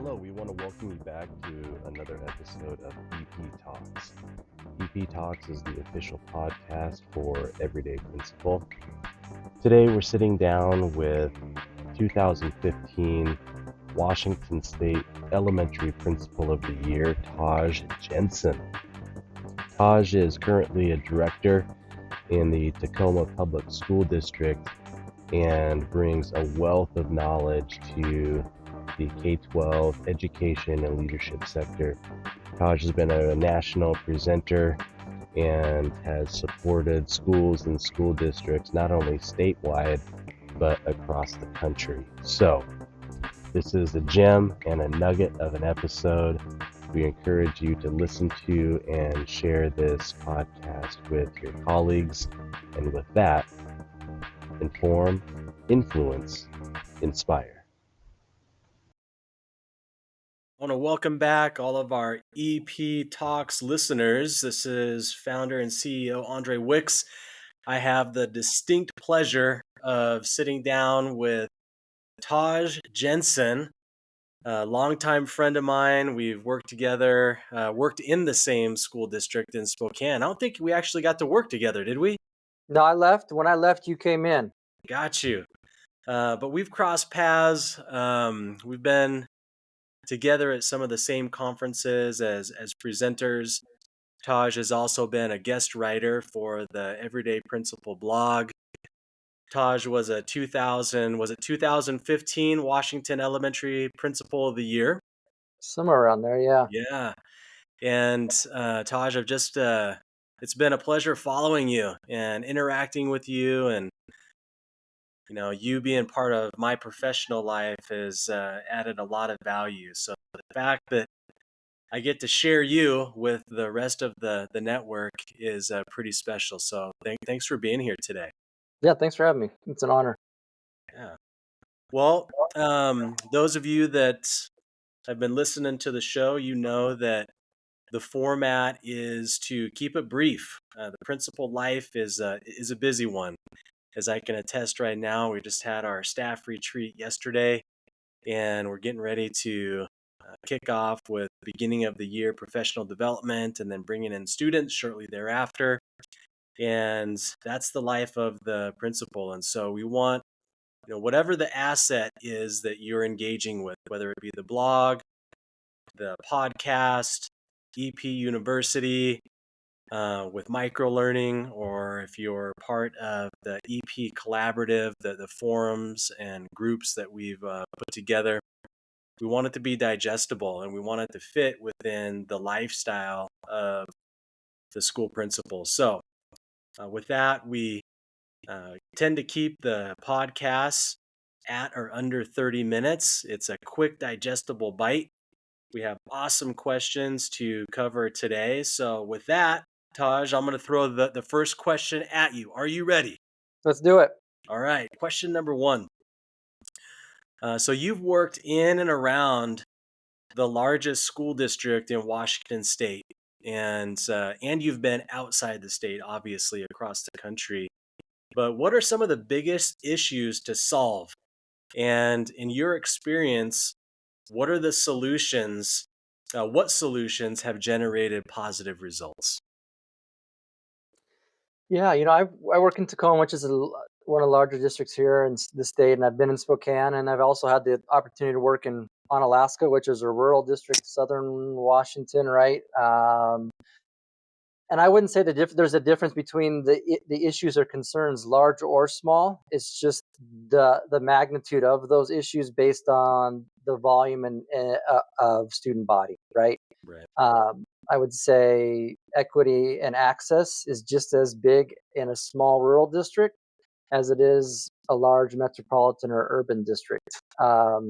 Hello, we want to welcome you back to another episode of EP Talks. EP Talks is the official podcast for Everyday Principal. Today we're sitting down with 2015 Washington State Elementary Principal of the Year, Taj Jensen. Taj is currently a director in the Tacoma Public School District and brings a wealth of knowledge to the K-12 education and leadership sector. Taj has been a national presenter and has supported schools and school districts not only statewide but across the country. So this is a gem and a nugget of an episode. We encourage you to listen to and share this podcast with your colleagues. And with that, inform, influence, inspire. I want to welcome back all of our EP Talks listeners. This is founder and CEO Andre Wicks. I have the distinct pleasure of sitting down with Taj Jensen, a longtime friend of mine. We've worked together, worked in the same school district in Spokane. I don't think we actually got to work together, did we? No, I left. When I left, you came in. Got you. But we've crossed paths. We've been together at some of the same conferences as presenters. Taj has also been a guest writer for the Everyday Principal blog. Taj was a 2015 Washington Elementary Principal of the Year. Somewhere around there, yeah. Yeah. And Taj, it's been a pleasure following you and interacting with you, and you being part of my professional life has added a lot of value. So the fact that I get to share you with the rest of the network is pretty special. So thanks for being here today. Yeah, thanks for having me. It's an honor. Yeah. Well, those of you that have been listening to the show, you know that the format is to keep it brief. The principal life is a busy one. As I can attest right now, we just had our staff retreat yesterday, and we're getting ready to kick off with beginning of the year professional development and then bringing in students shortly thereafter. And that's the life of the principal. And so we want, whatever the asset is that you're engaging with, whether it be the blog, the podcast, EP University, with micro-learning, or if you're part of the EP Collaborative, the forums and groups that we've put together, we want it to be digestible and we want it to fit within the lifestyle of the school principal. So with that, we tend to keep the podcasts at or under 30 minutes. It's a quick, digestible bite. We have awesome questions to cover today. So with that, Taj, I'm going to throw the first question at you. Are you ready? Let's do it. All right. Question number one. So you've worked in and around the largest school district in Washington State, and you've been outside the state, obviously, across the country. But what are some of the biggest issues to solve? And in your experience, what are the solutions? What solutions have generated positive results? Yeah, I work in Tacoma, which is one of the larger districts here in the state, and I've been in Spokane, and I've also had the opportunity to work in Onalaska, which is a rural district, southern Washington, right? And I wouldn't say there's a difference between the issues or concerns, large or small. It's just the magnitude of those issues based on the volume and of student body, right? Right. I would say equity and access is just as big in a small rural district as it is a large metropolitan or urban district. I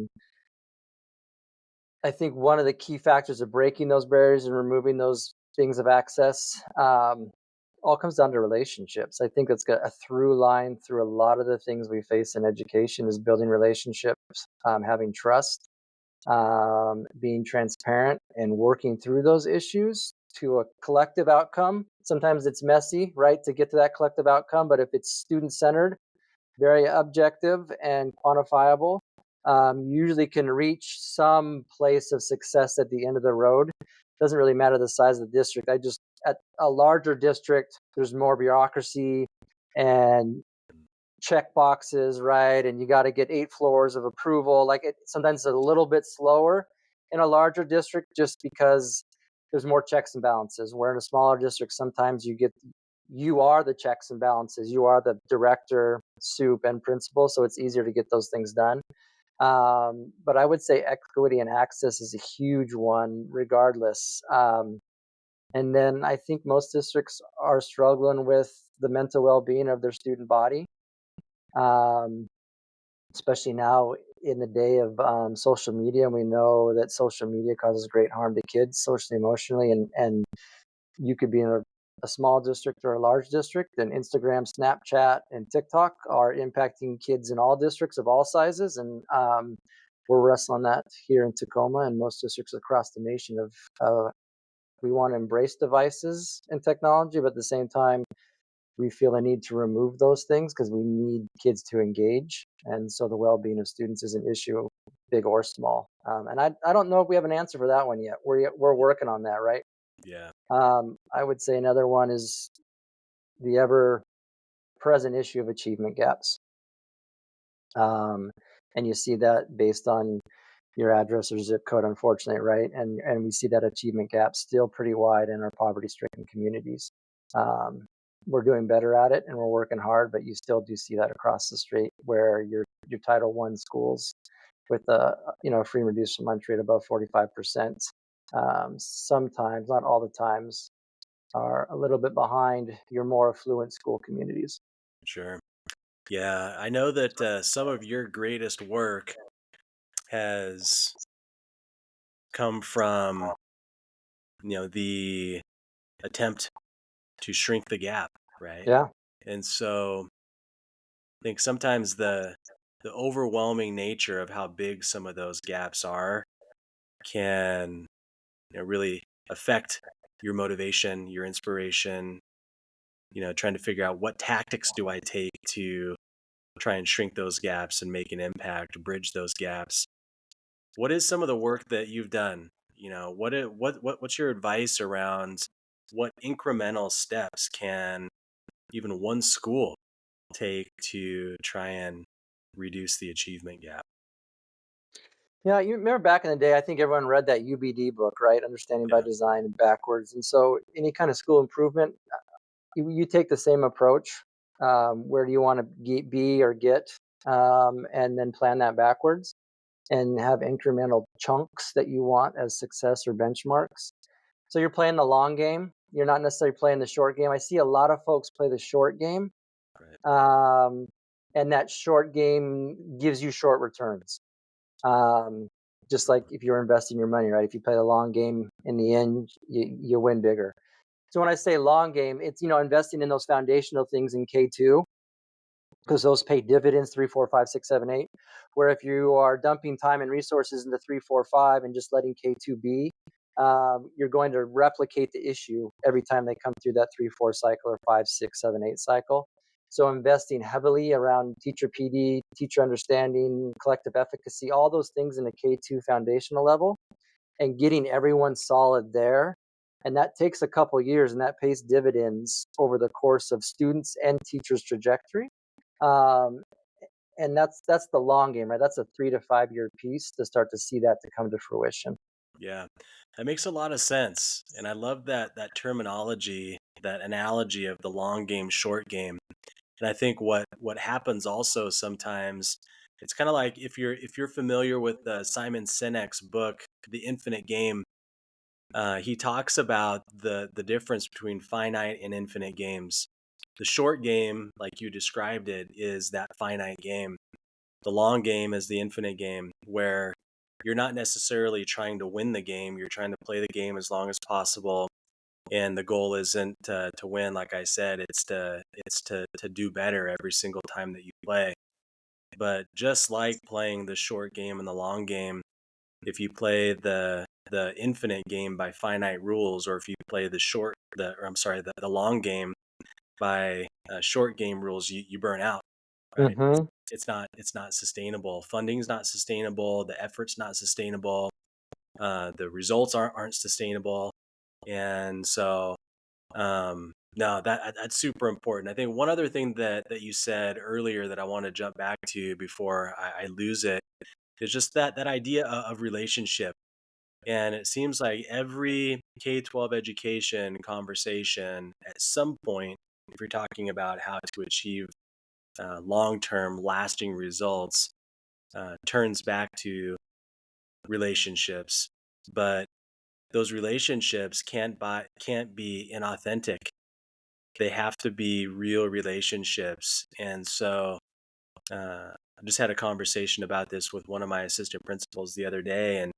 think one of the key factors of breaking those barriers and removing those things of access all comes down to relationships. I think that's got a through line through a lot of the things we face in education is building relationships, having trust, being transparent, and working through those issues to a collective outcome. Sometimes it's messy, right, to get to that collective outcome, but if it's student-centered, very objective and quantifiable, usually can reach some place of success at the end of the road. Doesn't really matter the size of the district. At a larger district, there's more bureaucracy and check boxes, right? And you got to get 8 floors of approval. Sometimes it's a little bit slower in a larger district just because there's more checks and balances. Where in a smaller district, sometimes you are the checks and balances. You are the director, soup, and principal, so it's easier to get those things done. But I would say equity and access is a huge one, regardless. And then I think most districts are struggling with the mental well-being of their student body, um, especially now in the day of social media. We know that social media causes great harm to kids socially, emotionally, and you could be in a small district or a large district, and Instagram, Snapchat, and TikTok are impacting kids in all districts of all sizes. And we're wrestling that here in Tacoma and most districts across the nation of we want to embrace devices and technology, but at the same time, we feel a need to remove those things because we need kids to engage. And so the well-being of students is an issue, big or small. And I don't know if we have an answer for that one yet. We're working on that, right? Yeah. I would say another one is the ever-present issue of achievement gaps. And you see that based on your address or zip code, unfortunately, right? And we see that achievement gap still pretty wide in our poverty-stricken communities. Um, we're doing better at it, and we're working hard, but you still do see that across the street where your Title I schools with a free and reduced lunch rate above 45%. Sometimes, not all the times, are a little bit behind your more affluent school communities. Sure. Yeah, I know that some of your greatest work has come from, the attempt to shrink the gap, right? Yeah. And so I think sometimes the overwhelming nature of how big some of those gaps are can, really affect your motivation, your inspiration, trying to figure out what tactics do I take to try and shrink those gaps and make an impact, bridge those gaps. What is some of the work that you've done? What's your advice around what incremental steps can even one school take to try and reduce the achievement gap? Yeah, you remember back in the day, I think everyone read that UBD book, right? Understanding by Yeah, Design and backwards. And so any kind of school improvement, you take the same approach. Where do you want to be or get? And then plan that backwards and have incremental chunks that you want as success or benchmarks. So you're playing the long game. You're not necessarily playing the short game. I see a lot of folks play the short game, right. um, and that short game gives you short returns. Um, just like if you're investing your money, right? If you play the long game, in the end, you win bigger. So when I say long game, it's investing in those foundational things in K2 because those pay dividends 3, 4, 5, 6, 7, 8. Where if you are dumping time and resources into 3, 4, 5 and just letting K2 be, you're going to replicate the issue every time they come through that 3, 4 cycle or 5, 6, 7, 8 cycle. So investing heavily around teacher PD, teacher understanding, collective efficacy, all those things in the K2 foundational level, and getting everyone solid there. And that takes a couple years, and that pays dividends over the course of students and teachers' trajectory. Um, and that's the long game, right? That's a 3 to 5 year piece to start to see that to come to fruition. Yeah, that makes a lot of sense, and I love that terminology, that analogy of the long game, short game. And I think what happens also sometimes, it's kind of like if you're familiar with Simon Sinek's book, The Infinite Game. He talks about the difference between finite and infinite games. The short game, like you described it, is that finite game. The long game is the infinite game, where you're not necessarily trying to win the game. You're trying to play the game as long as possible. And the goal isn't to win, like I said, it's to do better every single time that you play. But just like playing the short game and the long game, if you play the infinite game by finite rules, or if you play the long game by short game rules, you burn out, right? Mm-hmm. it's not sustainable. Funding's not sustainable. The effort's not sustainable. The results aren't sustainable. And so, no, that's super important. I think one other thing that you said earlier that I want to jump back to before I lose it is just that idea of relationship. And it seems like every K-12 education conversation at some point, if you're talking about how to achieve long-term lasting results, turns back to relationships. But those relationships can't be inauthentic. They have to be real relationships. And so I just had a conversation about this with one of my assistant principals the other day, and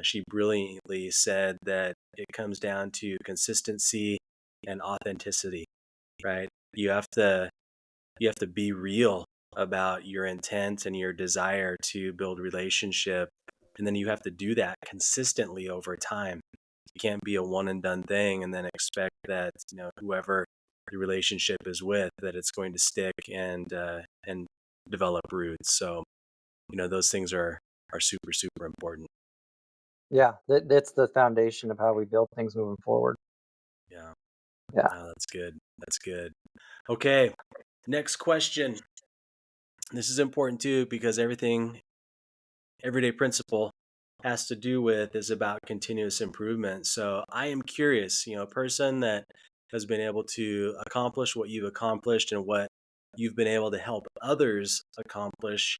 she brilliantly said that it comes down to consistency and authenticity, right? You have to be real about your intent and your desire to build relationship, and then you have to do that consistently over time. You can't be a one and done thing and then expect that, whoever the relationship is with, that it's going to stick and develop roots. So, those things are super, super important. Yeah, that's the foundation of how we build things moving forward. Yeah. Yeah. No, that's good. That's good. Okay. Next question. This is important too, because everything everyday principle has to do with is about continuous improvement. So I am curious, a person that has been able to accomplish what you've accomplished and what you've been able to help others accomplish.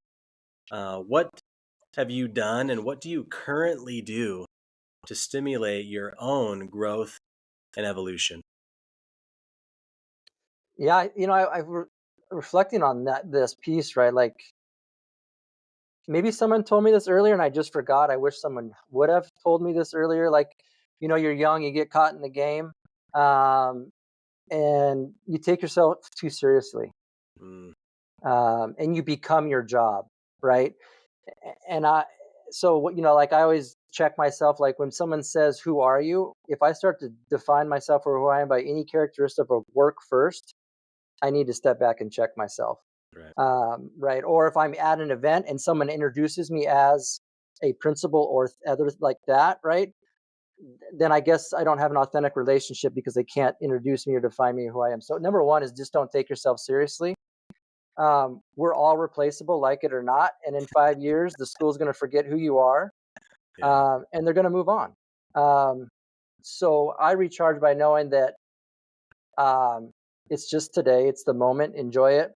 What have you done and what do you currently do to stimulate your own growth and evolution? Yeah, reflecting on this piece, right? Like maybe someone told me this earlier and I just forgot. I wish someone would have told me this earlier. Like, you're young, you get caught in the game, um, and you take yourself too seriously, Mm, and you become your job, right? And so what, like I always check myself, like when someone says, "Who are you?" If I start to define myself or who I am by any characteristic of work first, I need to step back and check myself. right. Right. Or if I'm at an event and someone introduces me as a principal or others like that, right? Then I guess I don't have an authentic relationship because they can't introduce me or define me who I am. So number one is just don't take yourself seriously. We're all replaceable, like it or not. And in 5 years, the school's going to forget who you are, Yeah. and they're going to move on. Um, so I recharge by knowing that it's just today, it's the moment, enjoy it,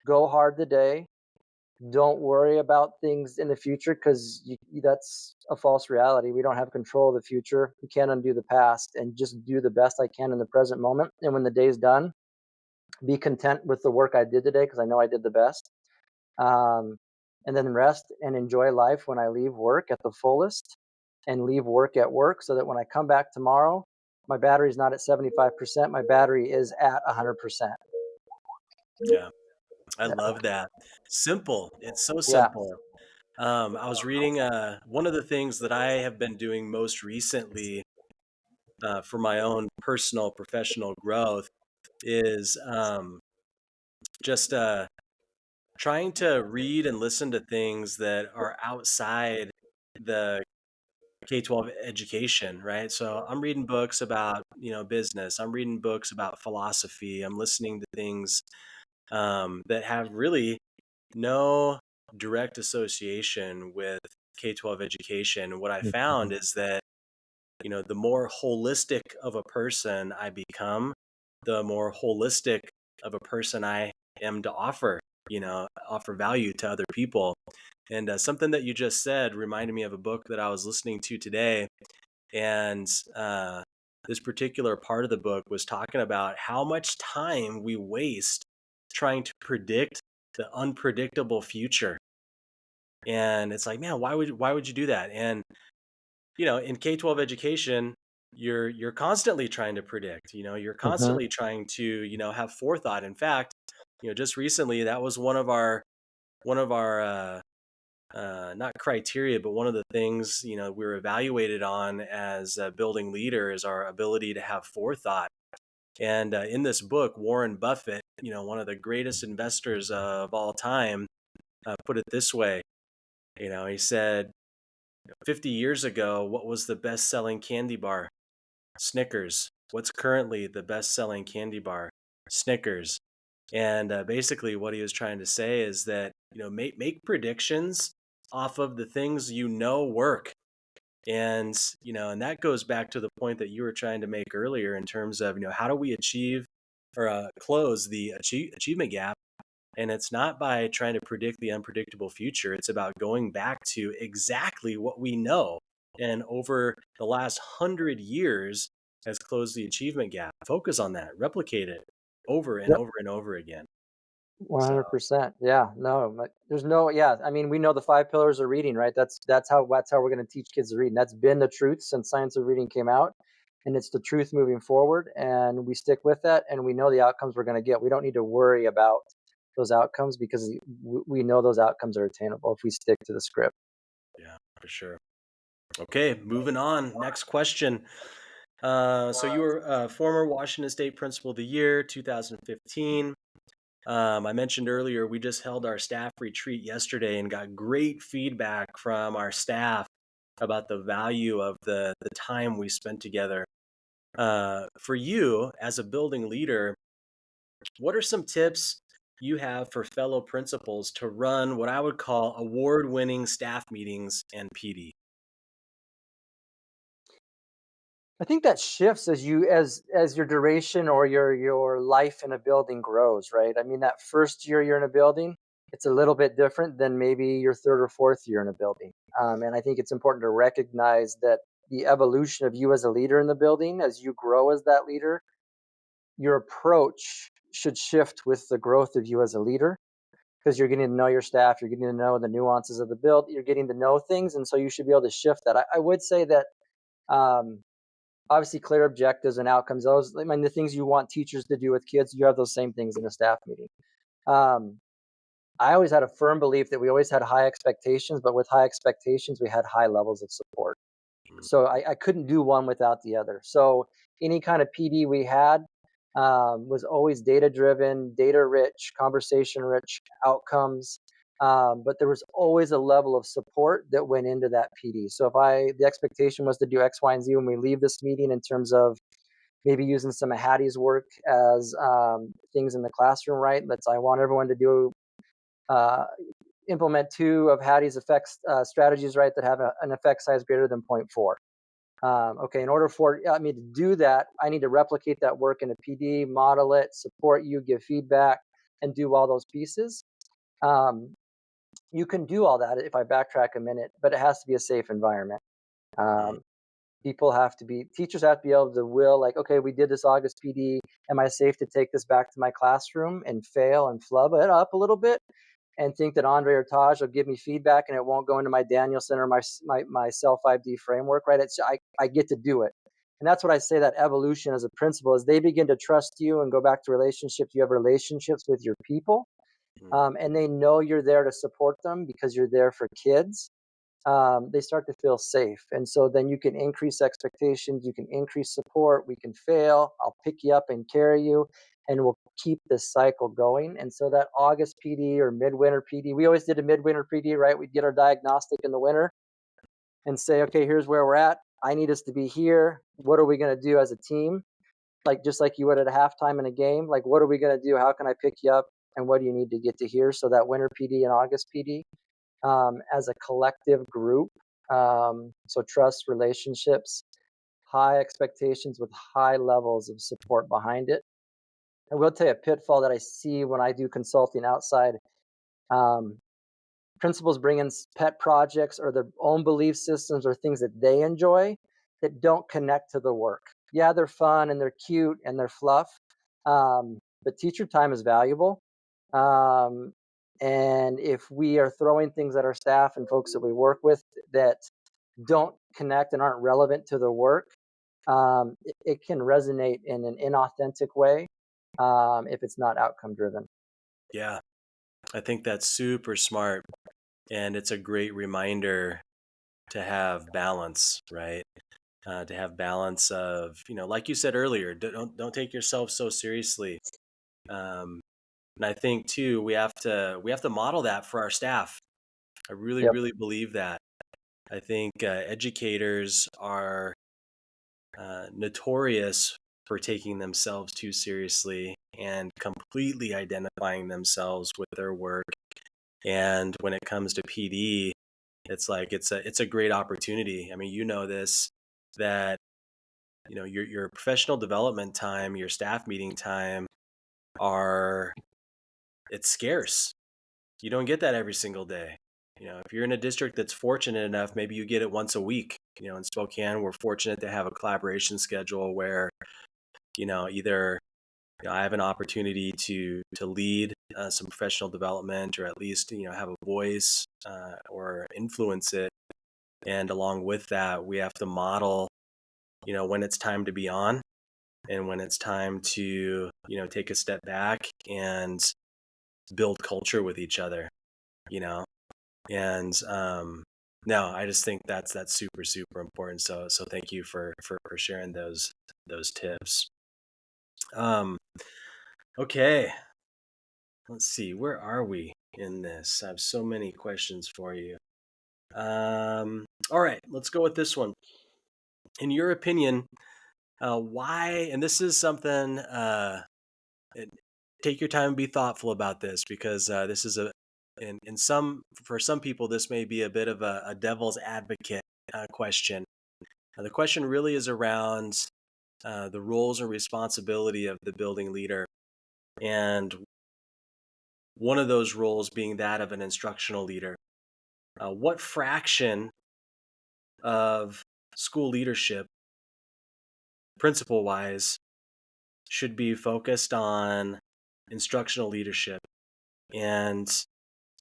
go hard today. Don't worry about things in the future because that's a false reality. We don't have control of the future. We can't undo the past, and just do the best I can in the present moment. And when the day's done, be content with the work I did today because I know I did the best. Um, and then rest and enjoy life when I leave work at the fullest and leave work at work so that when I come back tomorrow, my battery's not at 75%. My battery is at 100%. Yeah. I Yeah. love that. Simple. It's so Yeah. simple. I was reading one of the things that I have been doing most recently for my own personal professional growth is just trying to read and listen to things that are outside the K-12 education, right? So I'm reading books about, business. I'm reading books about philosophy. I'm listening to things that have really no direct association with K-12 education. What I found is that, the more holistic of a person I become, the more holistic of a person I am to offer value to other people. And something that you just said reminded me of a book that I was listening to today. And this particular part of the book was talking about how much time we waste trying to predict the unpredictable future. And it's like, man, why would you do that? And in K-12 education, you're constantly trying to predict. You're Mhm. constantly trying to have forethought. In fact, just recently that was one of our not criteria, but one of the things we were evaluated on as building leader is our ability to have forethought. And in this book, Warren Buffett, one of the greatest investors of all time, put it this way. He said, 50 years ago, what was the best-selling candy bar? Snickers. What's currently the best-selling candy bar? Snickers. And basically, what he was trying to say is that make predictions off of the things work, and that goes back to the point that you were trying to make earlier in terms of how do we achieve or close the achievement gap. And it's not by trying to predict the unpredictable future. It's about going back to exactly what we know. And over the last 100 years has closed the achievement gap. Focus on that, replicate it over and Yep. over and over again. So 100%. Yeah. No, there's no, yeah. I mean, we know the 5 pillars of reading, right? That's how we're going to teach kids to read. And that's been the truth since science of reading came out. And it's the truth moving forward. And we stick with that. And we know the outcomes we're going to get. We don't need to worry about those outcomes because we know those outcomes are attainable if we stick to the script. yeah, for sure. Okay, moving on. Next question. So you were former Washington State Principal of the Year, 2015. I mentioned earlier we just held our staff retreat yesterday and got great feedback from our staff about the value of the time we spent together. For you as a building leader, what are some tips you have for fellow principals to run what I would call award-winning staff meetings and PD? I think that shifts as your duration or your life in a building grows, right? I mean, that first year you're in a building, it's a little bit different than maybe your third or fourth year in a building. And I think it's important to recognize that the evolution of you as a leader in the building, as you grow as that leader, your approach should shift with the growth of you as a leader because you're getting to know your staff, you're getting to know the nuances of the build, you're getting to know things, and so you should be able to shift that. I would say that. Um, Obviously clear objectives and outcomes, those, I mean, the things you want teachers to do with kids, you have those same things in a staff meeting. I always had a firm belief that we always had high expectations, but with high expectations we had high levels of support. So I couldn't do one without the other. So any kind of PD we had was always data driven, data rich, conversation rich outcomes. But there was always a level of support that went into that PD. So if the expectation was to do X, Y, and Z when we leave this meeting in terms of maybe using some of Hattie's work as things in the classroom, right? I want everyone to do uh, implement 2 of Hattie's effects strategies, right, that have an effect size greater than 0.4. Okay, in order for me to do that, I need to replicate that work in a PD, model it, support you, give feedback, and do all those pieces. You can do all that if I backtrack a minute, but it has to be a safe environment. Um, Teachers have to be able to like, okay, we did this August PD. Am I safe to take this back to my classroom and fail and flub it up a little bit and think that Andre or Taj will give me feedback and it won't go into my Danielson or my Cell 5D framework, right? I get to do it. And that's what I say, that evolution as a principal, as they begin to trust you and go back to relationships, you have relationships with your people, and they know you're there to support them because you're there for kids. They start to feel safe. And so then you can increase expectations, you can increase support, we can fail, I'll pick you up and carry you, and we'll keep this cycle going. And so that August PD or midwinter PD, we always did a midwinter PD, right? We'd get our diagnostic in the winter and say, okay, here's where we're at. I need us to be here. What are we going to do as a team? Like, just like you would at a halftime in a game, like, what are we going to do? How can I pick you up? And what do you need to get to here? So that winter PD and August PD, as a collective group. So trust, relationships, high expectations with high levels of support behind it. I will tell you a pitfall that I see when I do consulting outside. Um, Principals bring in pet projects or their own belief systems or things that they enjoy that don't connect to the work. Yeah, they're fun and they're cute and they're fluff, but teacher time is valuable. Um, and if we are throwing things at our staff and folks that we work with that don't connect and aren't relevant to the work, it can resonate in an inauthentic way if it's not outcome driven. Yeah, I think that's super smart. And it's a great reminder to have balance, right? To have balance of, like you said earlier, don't take yourself so seriously. Um, And I think too, we have to model that for our staff. I really, Yep. really believe that. I think educators are notorious for taking themselves too seriously and completely identifying themselves with their work. And when it comes to PD, it's like it's a great opportunity. I mean, you know this, that your professional development time, your staff meeting time are it's scarce. You don't get that every single day. If you're in a district that's fortunate enough, maybe you get it once a week. In Spokane, we're fortunate to have a collaboration schedule where, either I have an opportunity to lead some professional development, or at least have a voice or influence it. And along with that, we have to model, when it's time to be on, and when it's time to take a step back and build culture with each other. You know, and no, I just think that's super super important. So thank you for sharing those tips. Okay, let's see, where are we in this? I have so many questions for you. All right, let's go with this one. In your opinion, why? And this is something. Take your time and be thoughtful about this, because this is for some people, this may be a bit of a devil's advocate question. The question really is around the roles and responsibility of the building leader, and one of those roles being that of an instructional leader. What fraction of school leadership, principal wise, should be focused on instructional leadership? And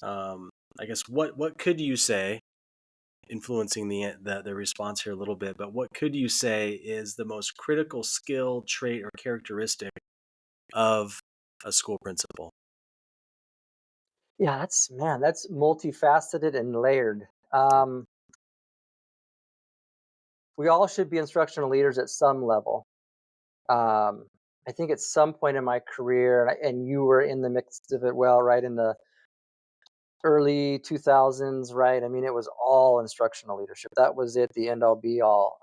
I guess what could you say, influencing the response here a little bit, but what could you say is the most critical skill, trait, or characteristic of a school principal? Yeah, that's multifaceted and layered. We all should be instructional leaders at some level. I think at some point in my career, and you were in the midst of it, well, right in the early 2000s, right? I mean, it was all instructional leadership. That was it, the end all be all.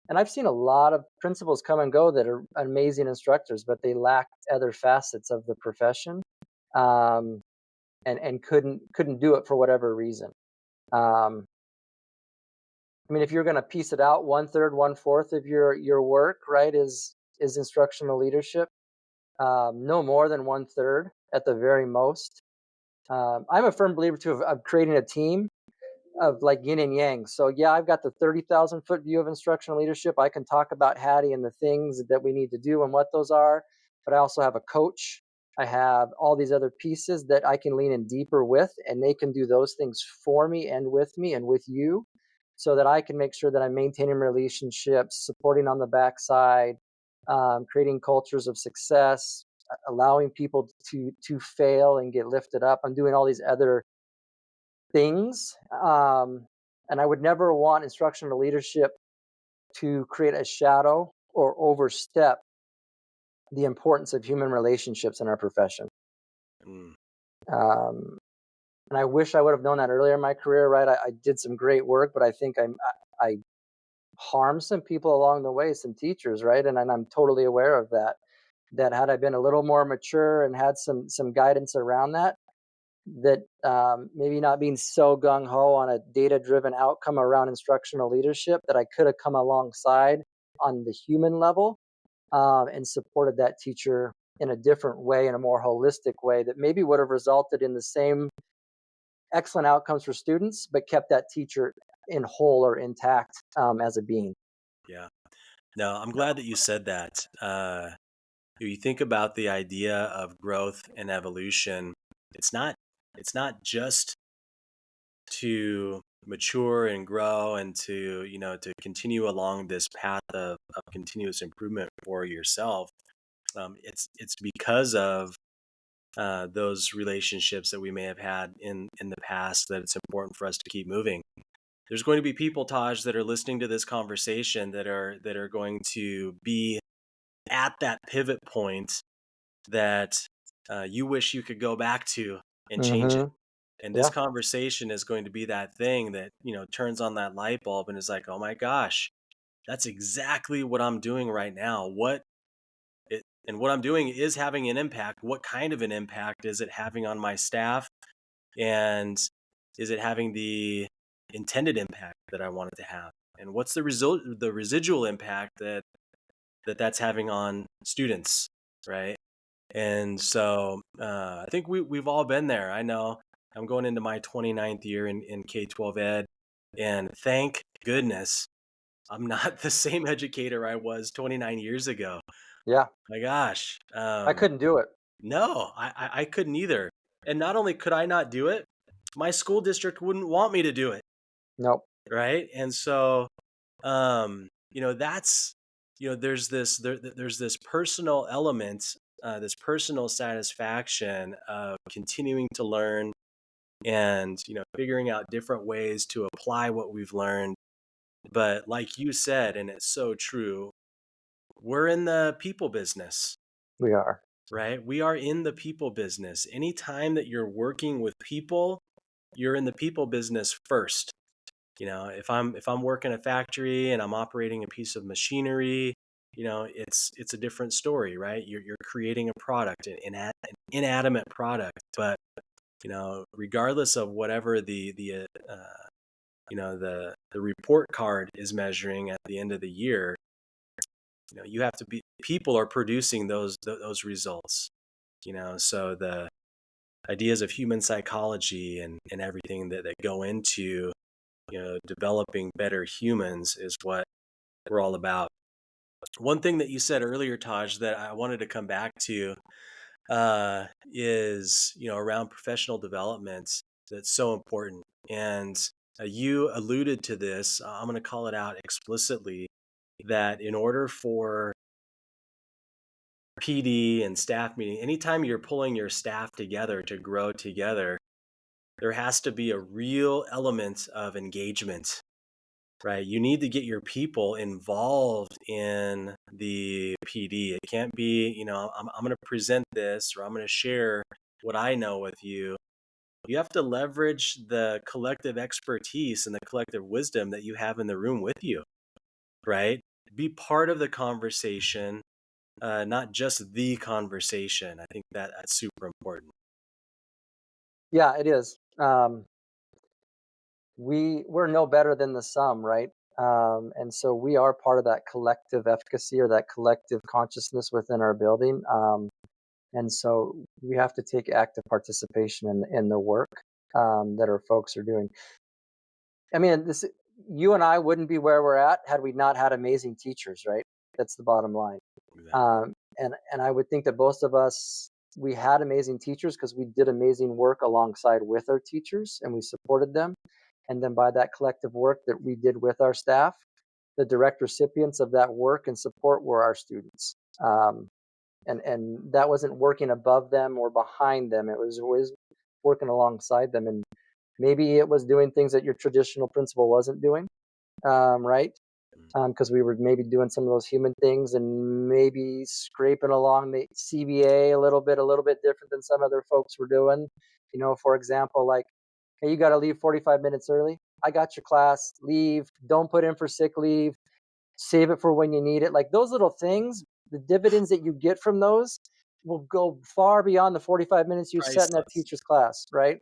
And I've seen a lot of principals come and go that are amazing instructors, but they lacked other facets of the profession, um, and couldn't do it for whatever reason. Um, I mean, if you're going to piece it out, 1/3, 1/4 of your work, right, is instructional leadership. No more than 1/3 at the very most. I'm a firm believer too of creating a team of like yin and yang. So yeah, I've got the 30,000-foot view of instructional leadership. I can talk about Hattie and the things that we need to do and what those are, but I also have a coach. I have all these other pieces that I can lean in deeper with, and they can do those things for me and with you, so that I can make sure that I'm maintaining relationships, supporting on the backside, creating cultures of success, allowing people to fail and get lifted up. I'm doing all these other things. And I would never want instructional leadership to create a shadow or overstep the importance of human relationships in our profession. Mm. Um, and I wish I would have known that earlier in my career, right? I did some great work, but I think I harmed some people along the way, some teachers, right? And I'm totally aware of that. That had I been a little more mature and had some guidance around that, maybe not being so gung ho on a data driven outcome around instructional leadership, that I could have come alongside on the human level, and supported that teacher in a different way, in a more holistic way, that maybe would have resulted in the same excellent outcomes for students, but kept that teacher in whole or intact, as a being. Yeah. No, I'm glad that you said that. You think about the idea of growth and evolution. It's not just to mature and grow and to continue along this path of continuous improvement for yourself. It's because of those relationships that we may have had in the past, that it's important for us to keep moving. There's going to be people, Taj, that are listening to this conversation that are going to be at that pivot point, that you wish you could go back to and change it. Mm-hmm. And this Yeah. conversation is going to be that thing that, turns on that light bulb and is like, oh my gosh, that's exactly what I'm doing right now. And what I'm doing is having an impact. What kind of an impact is it having on my staff? And is it having the intended impact that I want it to have? And what's the residual impact that's having on students, right? And so I think we've all been there. I know I'm going into my 29th year in K-12 ed, and thank goodness I'm not the same educator I was 29 years ago. Yeah. My gosh. I couldn't do it. No, I couldn't either. And not only could I not do it, my school district wouldn't want me to do it, Nope. right? And so, that's, there's this personal element, this personal satisfaction of continuing to learn and, figuring out different ways to apply what we've learned. But like you said, and it's so true, we're in the people business. We are. Right? We are in the people business. Anytime that you're working with people, you're in the people business first. If I'm working a factory and I'm operating a piece of machinery, it's a different story, right? You're creating a product, an inanimate product, but regardless of whatever the report card is measuring at the end of the year, you have to be, people are producing those results. So the ideas of human psychology and everything that go into developing better humans is what we're all about. One thing that you said earlier, Taj, that I wanted to come back to is around professional development. That's so important. And you alluded to this. I'm going to call it out explicitly, that in order for PD and staff meeting, anytime you're pulling your staff together to grow together, there has to be a real element of engagement, right? You need to get your people involved in the PD. It can't be, I'm going to present this, or I'm going to share what I know with you. You have to leverage the collective expertise and the collective wisdom that you have in the room with you, right? Be part of the conversation, not just the conversation. I think that's super important. Yeah, it is. We're no better than the sum, right? And so we are part of that collective efficacy or that collective consciousness within our building. And so we have to take active participation in the work that our folks are doing. I mean, you and I wouldn't be where we're at had we not had amazing teachers, right? That's the bottom line. And I would think that most of us, we had amazing teachers because we did amazing work alongside with our teachers and we supported them. And then by that collective work that we did with our staff, the direct recipients of that work and support were our students. And that wasn't working above them or behind them. It was always working alongside them. And maybe it was doing things that your traditional principal wasn't doing, right? Because we were maybe doing some of those human things and maybe scraping along the CBA a little bit different than some other folks were doing. For example, like, hey, you got to leave 45 minutes early. I got your class. Leave. Don't put in for sick leave. Save it for when you need it. Like those little things, the dividends that you get from those will go far beyond the 45 minutes you set in that Priceless. teacher's class, right?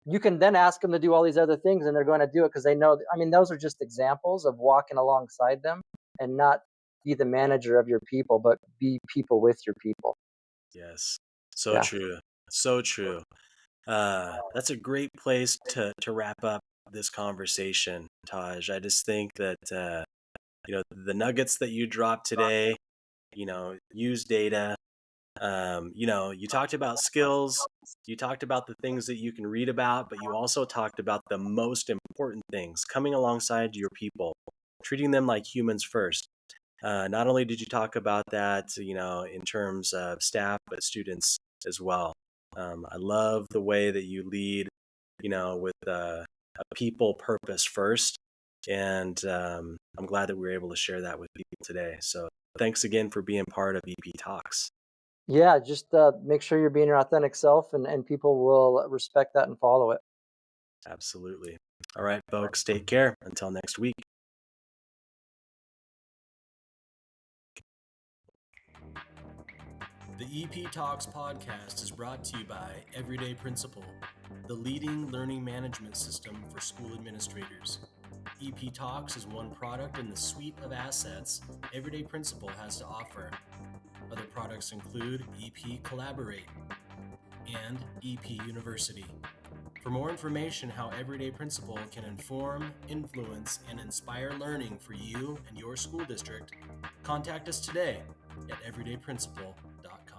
You can then ask them to do all these other things and they're going to do it because they know. I mean, those are just examples of walking alongside them and not be the manager of your people, but be people with your people. Yes. So Yeah. true. So true. That's a great place to wrap up this conversation, Taj. I just think that the nuggets that you dropped today, use data. You talked about skills, you talked about the things that you can read about, but you also talked about the most important things, coming alongside your people, treating them like humans first. Not only did you talk about that, in terms of staff, but students as well. I love the way that you lead, with a people purpose first. And I'm glad that we were able to share that with people today. So thanks again for being part of EP Talks. Yeah, just make sure you're being your authentic self, and people will respect that and follow it. Absolutely. All right, folks, take care. Until next week. The EP Talks podcast is brought to you by Everyday Principal, the leading learning management system for school administrators. EP Talks is one product in the suite of assets Everyday Principal has to offer. Other products include EP Collaborate and EP University. For more information how Everyday Principal can inform, influence, and inspire learning for you and your school district, contact us today at everydayprincipal.com.